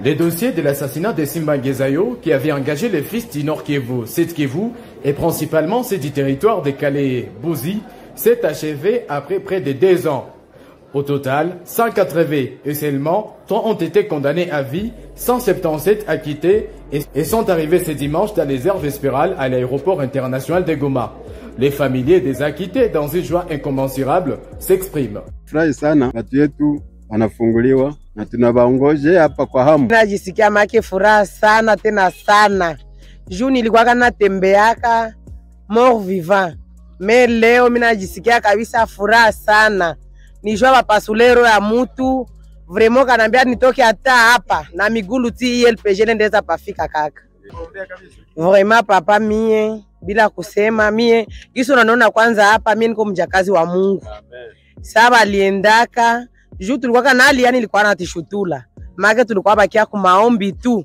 Le dossier de l'assassinat de Simba Ngezayo, qui avait engagé les fils du Nord Kivu, Sud Kivu et principalement ceux du territoire de Calais-Bouzi, s'est achevé après près de 2 ans. Au total, 180 et seulement ont été condamnés à vie, 177 acquittés et sont arrivés ce dimanche dans les aires vespérales à l'aéroport international de Goma. Les familiers des acquittés, dans une joie incommensurable, s'expriment. Wanafunguliwa na tunawaongoje hapa kwa hamu. Najisikia make furaha sana tena sana. Juu nilikuwa natembeaka mort vivant. Mais leo mimi najisikia kabisa furaha sana. Nijua bapasulero ya mutu vraiment kanambia nitoke hata hapa na migulu ti ILPG ndeza pafika kaka. Vraiment papa mie bila kusema mie kiso naona kwanza hapa mie niko mjakazi wa Mungu. Amen. Saba aliendaka juu tulikuwa nali yani ilikuwa natishutula. Maana tulikuwa bakia ku maombi tu.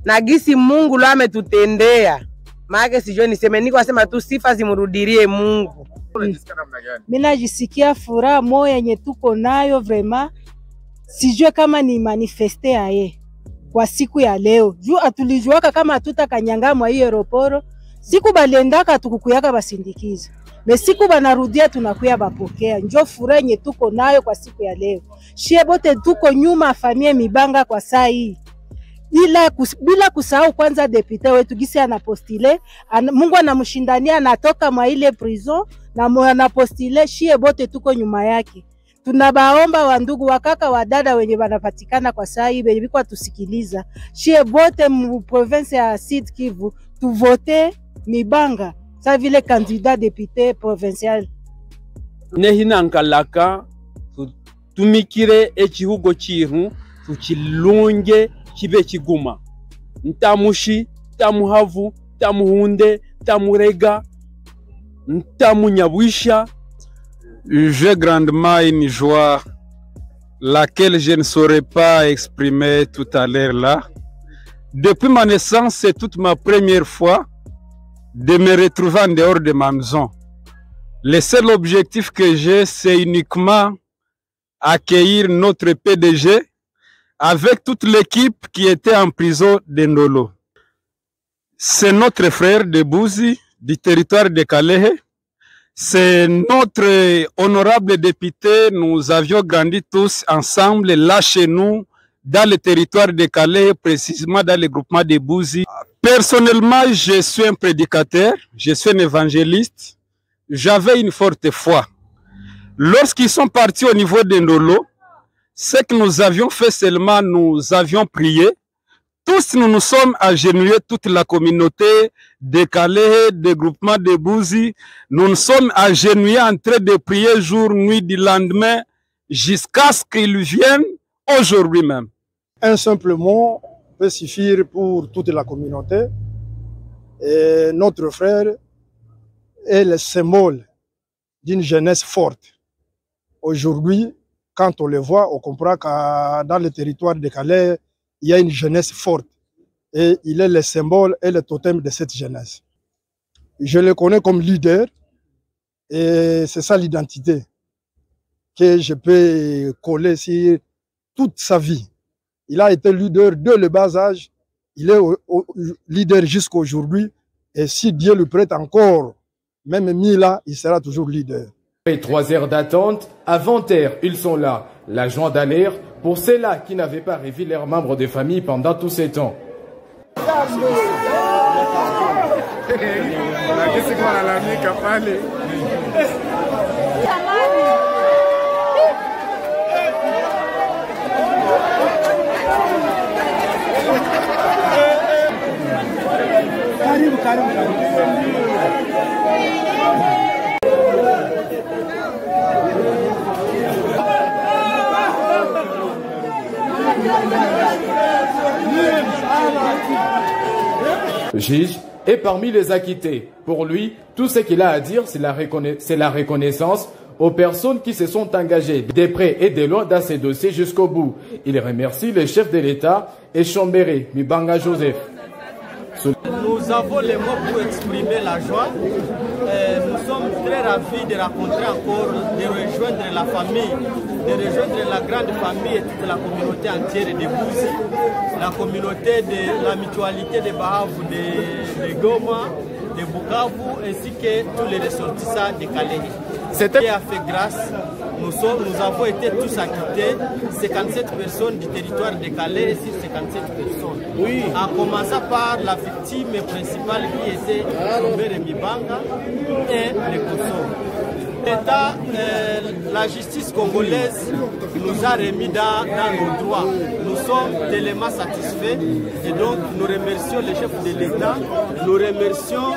Na gisi Mungu leo ametutendea. Maana sijui niseme niko asema tu sifa zimurudirie Mungu. Mimi najisikia furaha moyo yenye tuko nayo vraiment. Sijue kama ni manifeste aye kwa siku ya leo. Juu atulijuaka kama tutakanyanga mwa hiyo aeroporo. Siku baliendaka tukukuyaka basindikiza. Me siku banarudia tunakuya bapokea. Njo furaha yenye tuko nayo kwa siku ya leo. Shie bote tuko nyuma familia Mibanga kwa saa hii. Bila kusahau kwanza depute wetu gisi anapostile, Mungu anamshindania anatoka mwa ile prison na anapostile, shie bote tuko nyuma yake. Tunabaomba wandugu wakaka wadada wenye wanapatikana kwa saa hii wenye biko tusikiliza. Shie bote mu province ya Sud Kivu tuvote Mibanga sa vile candidat député provincial. Nehinankalaka tumikire echihugo chihu tukilunge kibe kiguma. Ntamushi, tamuhavu, tamuhunde, tamurega, ntamunyabwisha. J'ai grandement une joie laquelle je ne saurais pas exprimer tout à l'heure là. Depuis ma naissance, c'est toute ma première fois de me retrouver en dehors de ma maison. Le seul objectif que j'ai, c'est uniquement accueillir notre PDG avec toute l'équipe qui était en prison de Ndolo. C'est notre frère de Bouzi, du territoire de Calais. C'est notre honorable député. Nous avions grandi tous ensemble là chez nous, dans le territoire de Calais, précisément dans le groupement de Bouzi. Personnellement, je suis un prédicateur, je suis un évangéliste. J'avais une forte foi. Lorsqu'ils sont partis au niveau de Ndolo, ce que nous avions fait seulement, nous avions prié. Tous nous nous sommes agenouillés, toute la communauté de Calais, des groupements de Bouzi. Nous nous sommes agenouillés en train de prier jour, nuit, du lendemain, jusqu'à ce qu'ils viennent aujourd'hui même. Un simple mot peut suffire pour toute la communauté. Et notre frère est le symbole d'une jeunesse forte. Aujourd'hui, quand on le voit, on comprend que dans le territoire de Calais, il y a une jeunesse forte. Et il est le symbole et le totem de cette jeunesse. Je le connais comme leader. Et c'est ça l'identité que je peux coller sur toute sa vie. Il a été leader de le bas âge. Il est leader jusqu'à aujourd'hui. Et si Dieu le prête encore, même mis là, il sera toujours leader. Après 3 heures d'attente, à 20h, ils sont là. La joie d'alerte pour ceux-là qui n'avaient pas revu leurs membres de famille pendant tous ces temps. Juge est parmi les acquittés. Pour lui, tout ce qu'il a à dire, c'est la reconnaissance aux personnes qui se sont engagées de près et de loin dans ces dossiers jusqu'au bout. Il remercie le chef de l'État et Chambéré, Mibanga Joseph. Nous avons les mots pour exprimer la joie. Nous sommes très ravis de rencontrer encore, de rejoindre la famille de rejoindre la grande famille et toute la communauté entière de Bouzi, la communauté de la mutualité de Bahavu, de Goma, de Bukavu, ainsi que tous les ressortissants de Calais. C'était a fait grâce. Nous avons été tous acquittés, 57 personnes du territoire de Calais et 57 personnes. Oui. En commençant par la victime principale qui était Robert Mibanga et les Kosovo. L'État, la justice congolaise nous a remis dans nos droits. Nous sommes tellement satisfaits et donc nous remercions le chef de l'État, nous remercions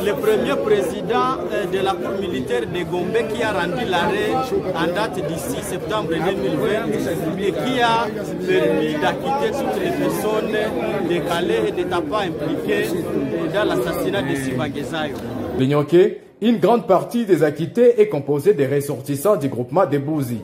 le premier président de la Cour militaire de Gombe qui a rendu l'arrêt en date du 6 septembre 2020 et qui a permis d'acquitter toutes les personnes de Calais et de Tapa impliquées dans l'assassinat de Sibagezayo. Une grande partie des acquittés est composée des ressortissants du groupement de Bouzi.